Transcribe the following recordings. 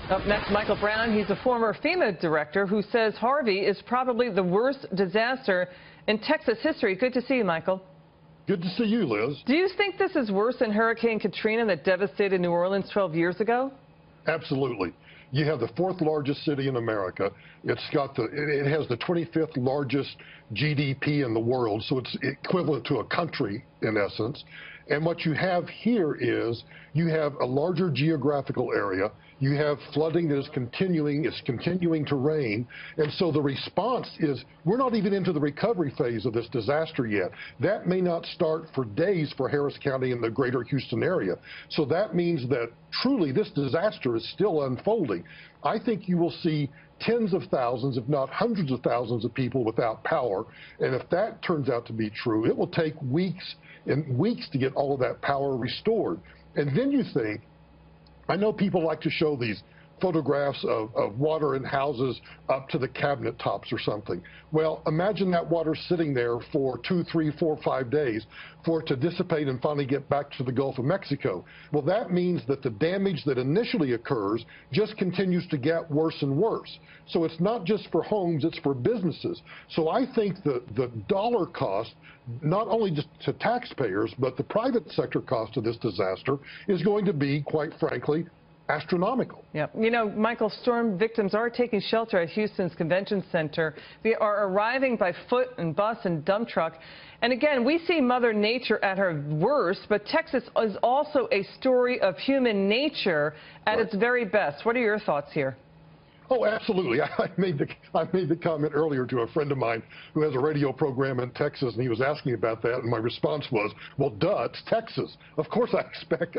Up next, Michael Brown. He's a former FEMA director who says Harvey is probably the worst disaster in Texas history. Good to see you, Michael. Good to see you, Liz. Do you think this is worse than Hurricane Katrina that devastated New Orleans 12 years ago? Absolutely. You have the fourth largest city in America. It has the 25th largest GDP in the world, so it's equivalent to a country in essence. And what you have here is you have a larger geographical area. You have flooding that is continuing. It's continuing to rain. And so the response is we're not even into the recovery phase of this disaster yet. That may not start for days for Harris County and the greater Houston area. So that means that truly this disaster is still unfolding. I think you will see tens of thousands, if not hundreds of thousands of people without power. And if that turns out to be true, it will take weeks and weeks to get all of that power restored. And then you think, I know people like to show these photographs of water in houses up to the cabinet tops or something. Well, imagine that water sitting there for 2, 3, 4, 5 days for it to dissipate and finally get back to the Gulf of Mexico. Well, that means that the damage that initially occurs just continues to get worse and worse. So it's not just for homes, it's for businesses. So I think the dollar cost, not only just to taxpayers, but the private sector cost of this disaster is going to be, quite frankly, astronomical. Yep. You know, Michael, storm victims are taking shelter at Houston's Convention Center. They are arriving by foot and bus and dump truck. And again, we see Mother Nature at her worst, but Texas is also a story of human nature at its very best. What are your thoughts here? Oh, absolutely. I made the comment earlier to a friend of mine who has a radio program in Texas, and he was asking about that, and my response was, well, duh, it's Texas. Of course I expect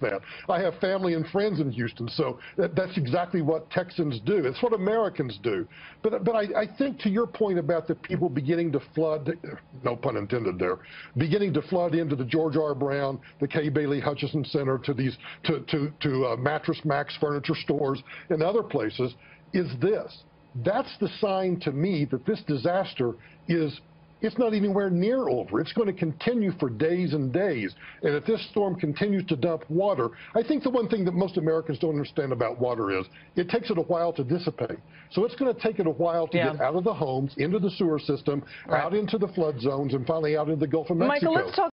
that. I have family and friends in Houston, so that's exactly what Texans do. It's what Americans do. But I think to your point about the people beginning to flood, no pun intended there, beginning to flood into the George R. Brown, the Kay Bailey Hutchison Center, to these to Mattress Max furniture stores and other places, is this. That's the sign to me that this disaster it's not anywhere near over. It's going to continue for days and days. And if this storm continues to dump water, I think the one thing that most Americans don't understand about water is it takes it a while to dissipate. So it's going to take it a while to get out of the homes, into the sewer system, out into the flood zones, and finally out into the Gulf of Mexico. Michael, let's talk